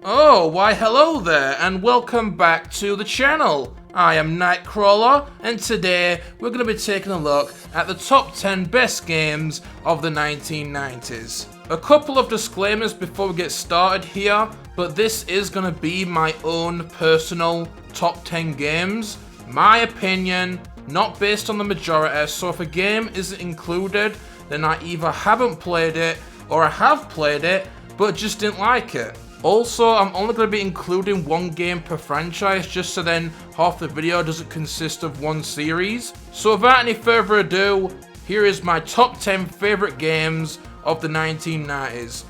Oh, why hello there, and welcome back to the channel. I am Nightcrawler, and today we're going to be taking a look at the top 10 best games of the 1990s. A couple of disclaimers before we get started here, but this is going to be my own personal top 10 games. My opinion, not based on the majority, so if a game isn't included, then I either haven't played it, or I have played it, but just didn't like it. Also, I'm only going to be including one game per franchise, just so then half the video doesn't consist of one series. So without any further ado, here is my top 10 favourite games of the 1990s.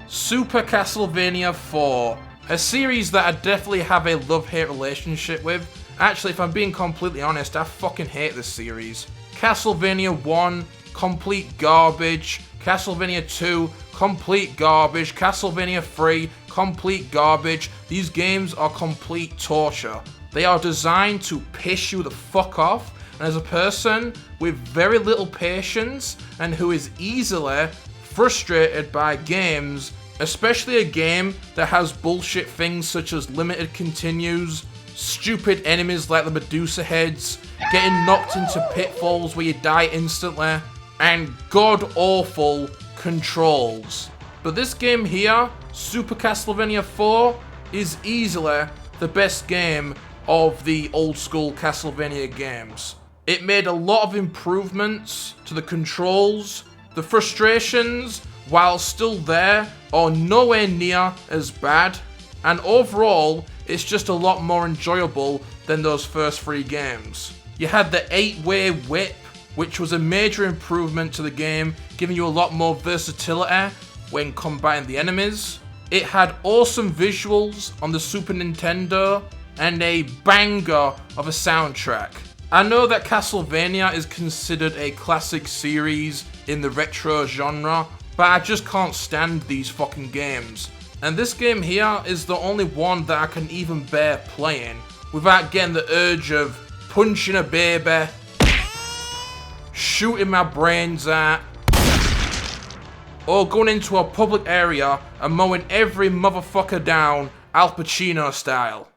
Super Castlevania IV. A series that I definitely have a love-hate relationship with. Actually, if I'm being completely honest, I fucking hate this series. Castlevania 1, complete garbage. Castlevania 2, complete garbage. Castlevania 3, complete garbage. These games are complete torture. They are designed to piss you the fuck off, and as a person with very little patience and who is easily frustrated by games, especially a game that has bullshit things such as limited continues, stupid enemies like the Medusa heads, getting knocked into pitfalls where you die instantly, and god-awful controls. But this game here, Super Castlevania IV, is easily the best game of the old school Castlevania games. It made a lot of improvements to the controls. The frustrations, while still there, are nowhere near as bad, and overall, it's just a lot more enjoyable than those first three games. You had the 8-way whip, which was a major improvement to the game, giving you a lot more versatility when combating the enemies. It had awesome visuals on the Super Nintendo, and a banger of a soundtrack. I know that Castlevania is considered a classic series in the retro genre, but I just can't stand these fucking games. And this game here is the only one that I can even bear playing without getting the urge of punching a baby, shooting my brains out, or going into a public area and mowing every motherfucker down Al Pacino style.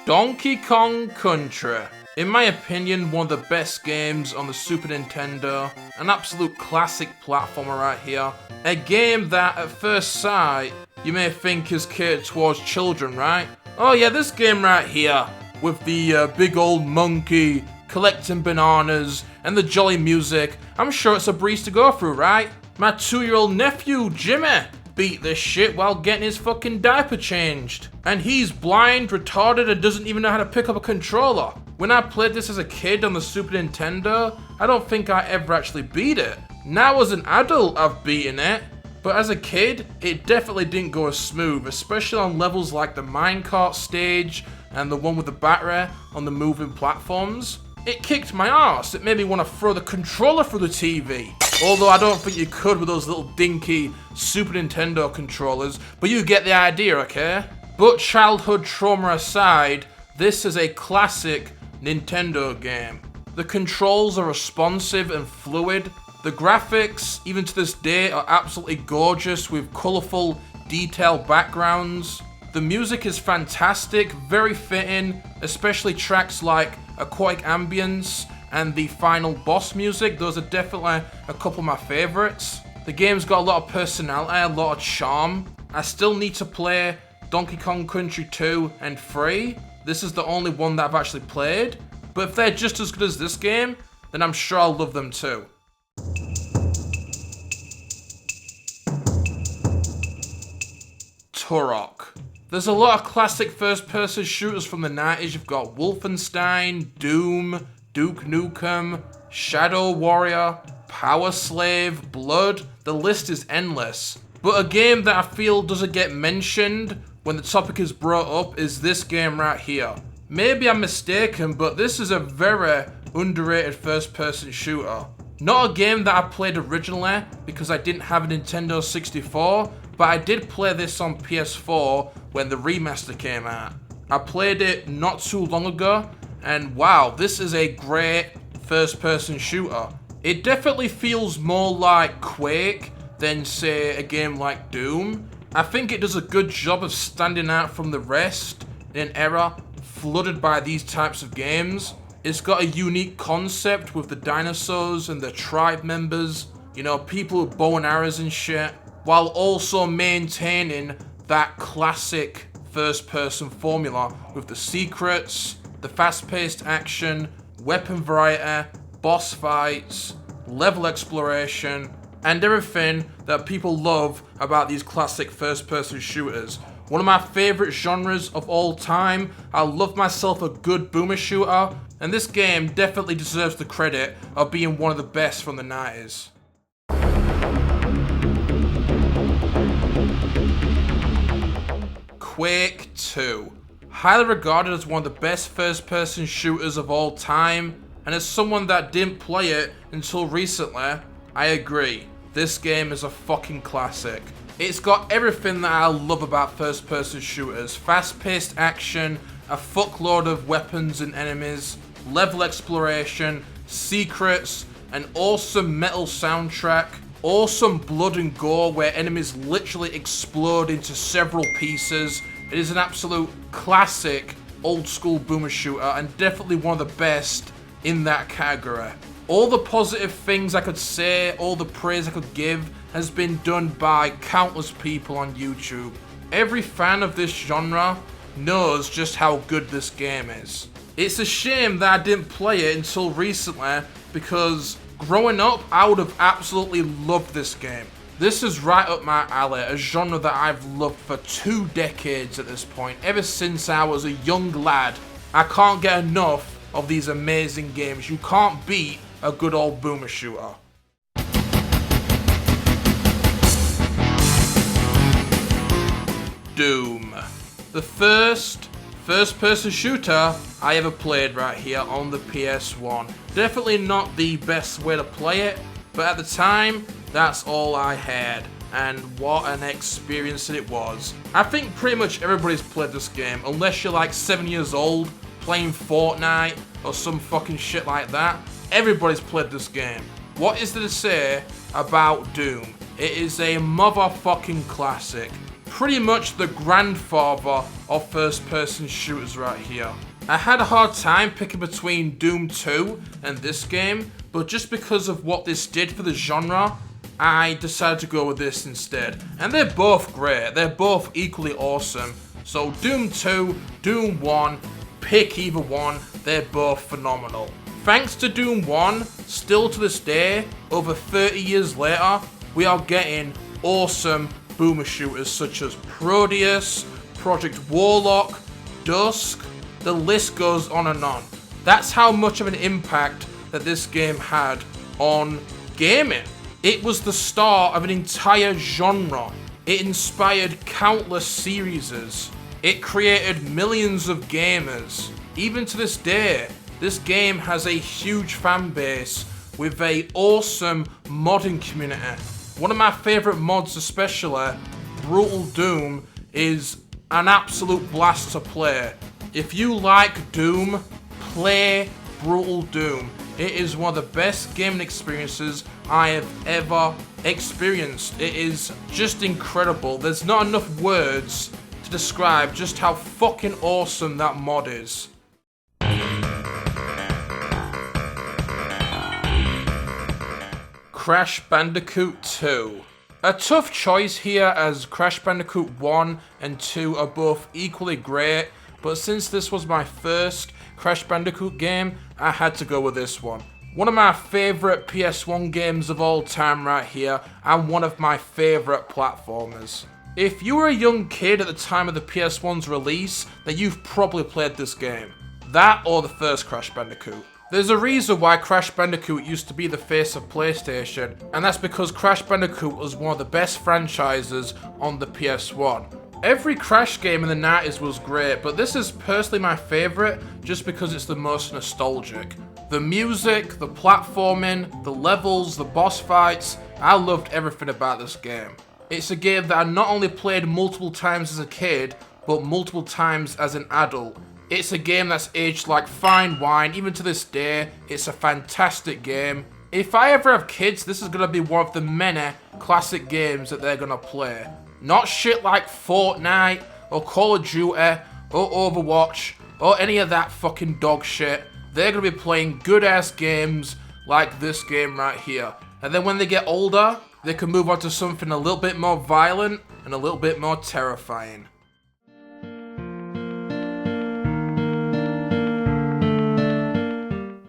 Donkey Kong Country. In my opinion, one of the best games on the Super Nintendo, an absolute classic platformer right here. A game that, at first sight, you may think is catered towards children, right? Oh yeah, this game right here, with the big old monkey collecting bananas and the jolly music, I'm sure it's a breeze to go through, right? My 2-year-old nephew, Jimmy, beat this shit while getting his fucking diaper changed. And he's blind, retarded, and doesn't even know how to pick up a controller. When I played this as a kid on the Super Nintendo, I don't think I ever actually beat it. Now as an adult, I've beaten it. But as a kid, it definitely didn't go as smooth, especially on levels like the minecart stage and the one with the battery on the moving platforms. It kicked my arse. It made me want to throw the controller through the TV. Although I don't think you could with those little dinky Super Nintendo controllers, but you get the idea, okay? But childhood trauma aside, this is a classic Nintendo game. The controls are responsive and fluid. The graphics, even to this day, are absolutely gorgeous with colourful, detailed backgrounds. The music is fantastic, very fitting, especially tracks like Aquatic Ambience and the final boss music. Those are definitely a couple of my favourites. The game's got a lot of personality, a lot of charm. I still need to play Donkey Kong Country 2 and 3. This is the only one that I've actually played. But if they're just as good as this game, then I'm sure I'll love them too. Turok. There's a lot of classic first-person shooters from the 90s. You've got Wolfenstein, Doom, Duke Nukem, Shadow Warrior, Power Slave, Blood. The list is endless. But a game that I feel doesn't get mentioned when the topic is brought up is this game right here. Maybe I'm mistaken, but this is a very underrated first-person shooter. Not a game that I played originally because I didn't have a Nintendo 64, but I did play this on PS4 when the remaster came out. I played it not too long ago, and wow, this is a great first-person shooter. It definitely feels more like Quake than, say, a game like Doom. I think it does a good job of standing out from the rest in an era flooded by these types of games. It's got a unique concept with the dinosaurs and the tribe members, you know, people with bow and arrows and shit, while also maintaining that classic first-person formula with the secrets, the fast-paced action, weapon variety, boss fights, level exploration, and everything that people love about these classic first-person shooters. One of my favorite genres of all time. I love myself a good boomer shooter, and this game definitely deserves the credit of being one of the best from the 90s. Quake 2. Highly regarded as one of the best first-person shooters of all time, and as someone that didn't play it until recently, I agree. This game is a fucking classic. It's got everything that I love about first-person shooters. Fast-paced action, a fuckload of weapons and enemies, level exploration, secrets, an awesome metal soundtrack, awesome blood and gore where enemies literally explode into several pieces. It is an absolute classic old-school boomer shooter and definitely one of the best in that category. All the positive things I could say, all the praise I could give has been done by countless people on YouTube. Every fan of this genre knows just how good this game is. It's a shame that I didn't play it until recently because growing up, I would have absolutely loved this game. This is right up my alley, a genre that I've loved for 2 decades at this point, ever since I was a young lad. I can't get enough of these amazing games. You can't beat a good old boomer shooter. Doom. The first-person shooter I ever played right here on the PS1. Definitely not the best way to play it, but at the time, that's all I had. And what an experience it was. I think pretty much everybody's played this game, unless you're like 7 years old, playing Fortnite, or some fucking shit like that. Everybody's played this game. What is there to say about Doom? It is a motherfucking classic. Pretty much the grandfather of first-person shooters right here. I had a hard time picking between Doom 2 and this game, but just because of what this did for the genre, I decided to go with this instead. And they're both great. They're both equally awesome. So Doom 2, Doom 1, pick either one. They're both phenomenal. Thanks to Doom 1, still to this day, over 30 years later, we are getting awesome boomer shooters such as Proteus, Project Warlock, Dusk, the list goes on and on. That's how much of an impact that this game had on gaming. It was the start of an entire genre. It inspired countless series. It created millions of gamers. Even to this day, this game has a huge fan base with a awesome modding community. One of my favourite mods especially, Brutal Doom, is an absolute blast to play. If you like Doom, play Brutal Doom. It is one of the best gaming experiences I have ever experienced. It is just incredible. There's not enough words to describe just how fucking awesome that mod is. Crash Bandicoot 2. A tough choice here as Crash Bandicoot 1 and 2 are both equally great, but since this was my first Crash Bandicoot game, I had to go with this one. One of my favourite PS1 games of all time right here, and one of my favourite platformers. If you were a young kid at the time of the PS1's release, then you've probably played this game. That or the first Crash Bandicoot. There's a reason why Crash Bandicoot used to be the face of PlayStation, and that's because Crash Bandicoot was one of the best franchises on the PS1. Every Crash game in the 90s was great, but this is personally my favourite just because it's the most nostalgic. The music, the platforming, the levels, the boss fights, I loved everything about this game. It's a game that I not only played multiple times as a kid, but multiple times as an adult. It's a game that's aged like fine wine. Even to this day, it's a fantastic game. If I ever have kids, this is going to be one of the many classic games that they're going to play. Not shit like Fortnite, or Call of Duty, or Overwatch, or any of that fucking dog shit. They're going to be playing good-ass games like this game right here. And then when they get older, they can move on to something a little bit more violent and a little bit more terrifying.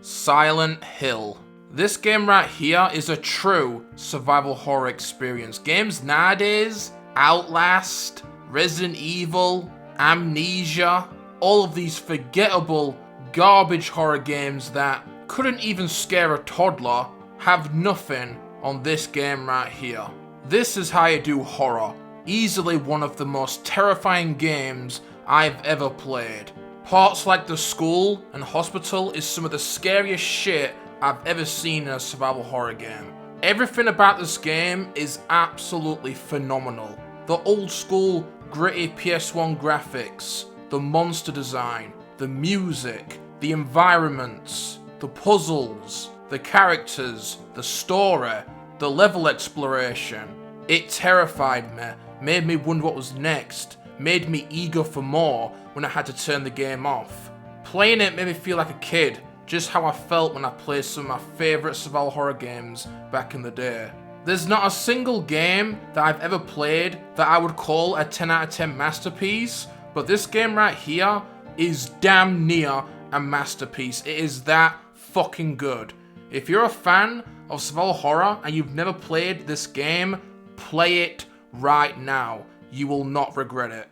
Silent Hill. This game right here is a true survival horror experience. Games nowadays, Outlast, Resident Evil, Amnesia, all of these forgettable garbage horror games that couldn't even scare a toddler have nothing on this game right here. This is how you do horror. Easily one of the most terrifying games I've ever played. Parts like the school and hospital is some of the scariest shit I've ever seen in a survival horror game. Everything about this game is absolutely phenomenal. The old school gritty PS1 graphics, the monster design, the music, the environments, the puzzles, the characters, the story, the level exploration. It terrified me, made me wonder what was next, made me eager for more when I had to turn the game off. Playing it made me feel like a kid, just how I felt when I played some of my favourite survival horror games back in the day. There's not a single game that I've ever played that I would call a 10 out of 10 masterpiece, but this game right here is damn near a masterpiece. It is that fucking good. If you're a fan of survival horror and you've never played this game, play it right now. You will not regret it.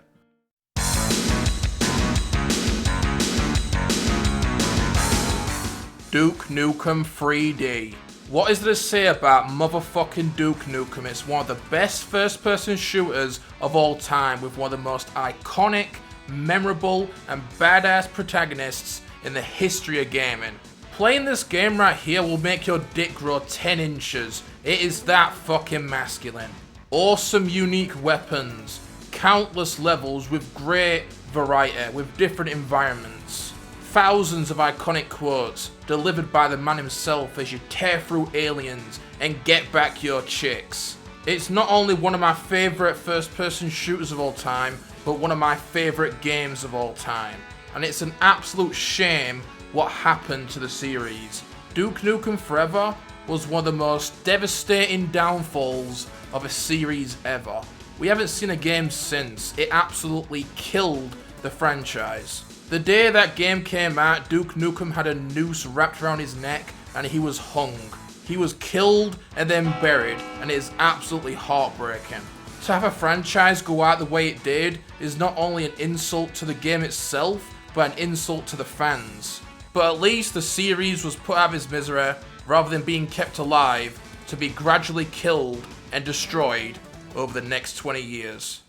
Duke Nukem 3D. What is there to say about motherfucking Duke Nukem? It's one of the best first-person shooters of all time with one of the most iconic, memorable, and badass protagonists in the history of gaming. Playing this game right here will make your dick grow 10 inches. It is that fucking masculine. Awesome unique weapons, countless levels with great variety, with different environments. Thousands of iconic quotes delivered by the man himself as you tear through aliens and get back your chicks. It's not only one of my favourite first-person shooters of all time, but one of my favourite games of all time. And it's an absolute shame what happened to the series. Duke Nukem Forever was one of the most devastating downfalls of a series ever. We haven't seen a game since. It absolutely killed the franchise. The day that game came out, Duke Nukem had a noose wrapped around his neck and he was hung. He was killed and then buried, and it is absolutely heartbreaking. To have a franchise go out the way it did is not only an insult to the game itself, but an insult to the fans. But at least the series was put out of its misery rather than being kept alive to be gradually killed and destroyed over the next 20 years.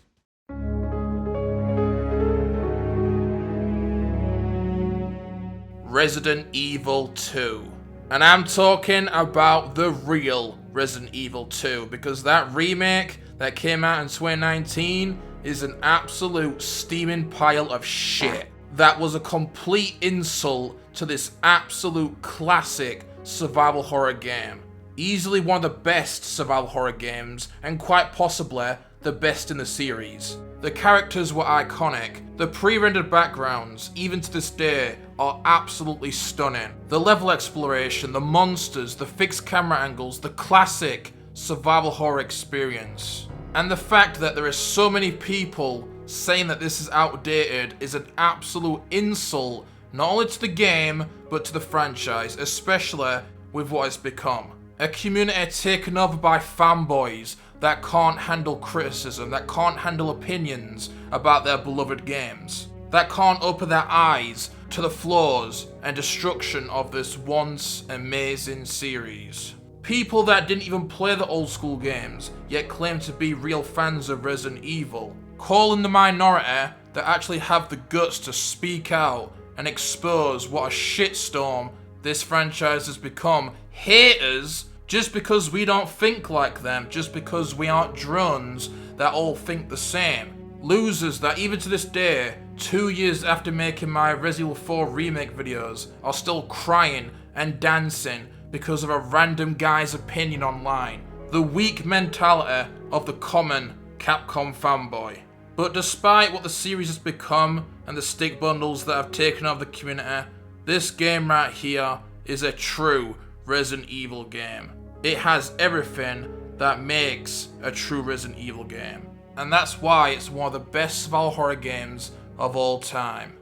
Resident Evil 2. And I'm talking about the real Resident Evil 2, because that remake that came out in 2019 is an absolute steaming pile of shit. That was a complete insult to this absolute classic survival horror game. Easily one of the best survival horror games, and quite possibly the best in the series. The characters were iconic. The pre-rendered backgrounds, even to this day, are absolutely stunning. The level exploration, the monsters, the fixed camera angles, the classic survival horror experience. And the fact that there are so many people saying that this is outdated is an absolute insult, not only to the game, but to the franchise, especially with what it's become. A community taken over by fanboys that can't handle criticism, that can't handle opinions about their beloved games, that can't open their eyes to the flaws and destruction of this once amazing series. People that didn't even play the old school games, yet claim to be real fans of Resident Evil. Calling the minority that actually have the guts to speak out and expose what a shitstorm this franchise has become. Haters Just because we don't think like them, just because we aren't drones that all think the same. Losers that even to this day, 2 years after making my Resident Evil 4 remake videos, are still crying and dancing because of a random guy's opinion online. The weak mentality of the common Capcom fanboy. But despite what the series has become and the stick bundles that have taken over the community, this game right here is a true Resident Evil game. It has everything that makes a true Resident Evil game. And that's why it's one of the best survival horror games of all time.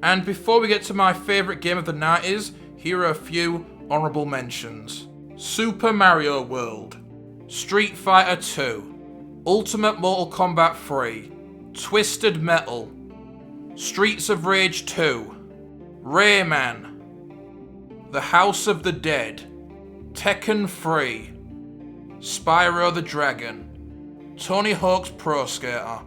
And before we get to my favourite game of the 90s, here are a few honourable mentions. Super Mario World, Street Fighter 2, Ultimate Mortal Kombat 3, Twisted Metal, Streets of Rage 2, Rayman, The House of the Dead, Tekken 3, Spyro the Dragon, Tony Hawk's Pro Skater.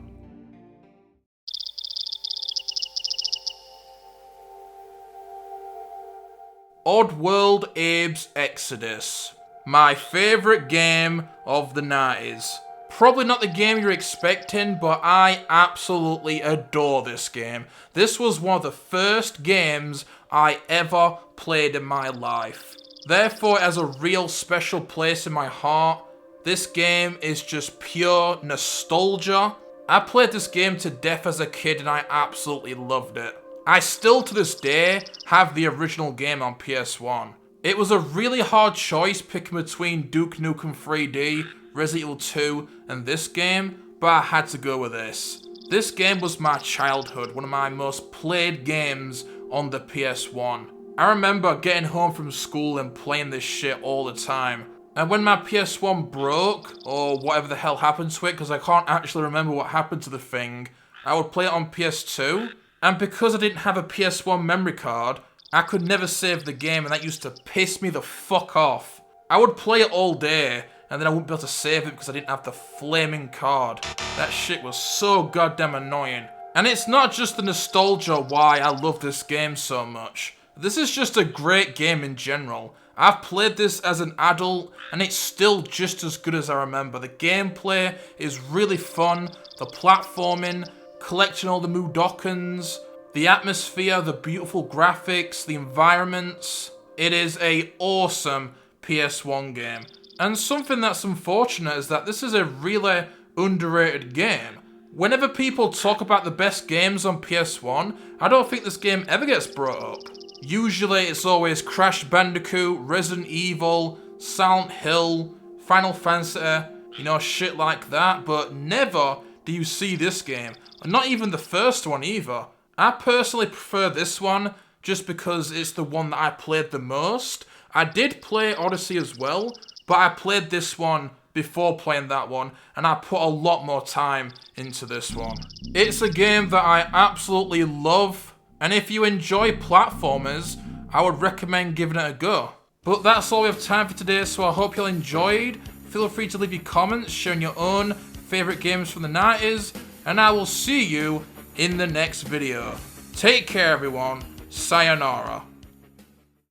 Oddworld Abe's Exodus. My favourite game of the 90s. Probably not the game you're expecting, but I absolutely adore this game. This was one of the first games I ever played in my life. Therefore, it has a real special place in my heart. This game is just pure nostalgia. I played this game to death as a kid and I absolutely loved it. I still to this day have the original game on PS1. It was a really hard choice picking between Duke Nukem 3D, Resident Evil 2 and this game, but I had to go with this. This game was my childhood, one of my most played games on the PS1. I remember getting home from school and playing this shit all the time. And when my PS1 broke, or whatever the hell happened to it, because I can't actually remember what happened to the thing, I would play it on PS2. And because I didn't have a PS1 memory card, I could never save the game, and that used to piss me the fuck off. I would play it all day, and then I wouldn't be able to save it because I didn't have the flaming card. That shit was so goddamn annoying. And it's not just the nostalgia why I love this game so much. This is just a great game in general. I've played this as an adult, and it's still just as good as I remember. The gameplay is really fun, the platforming, collecting all the Mudokons, the atmosphere, the beautiful graphics, the environments. It is an awesome PS1 game. And something that's unfortunate is that this is a really underrated game. Whenever people talk about the best games on PS1, I don't think this game ever gets brought up. Usually it's always Crash Bandicoot, Resident Evil, Silent Hill, Final Fantasy, you know, shit like that, but never do you see this game. And not even the first one either. I personally prefer this one just because it's the one that I played the most. I did play Odyssey as well, but I played this one before playing that one, and I put a lot more time into this one. It's a game that I absolutely love. And if you enjoy platformers, I would recommend giving it a go. But that's all we have time for today, so I hope you all enjoyed. Feel free to leave your comments, sharing your own favourite games from the 90s, and I will see you in the next video. Take care everyone, sayonara.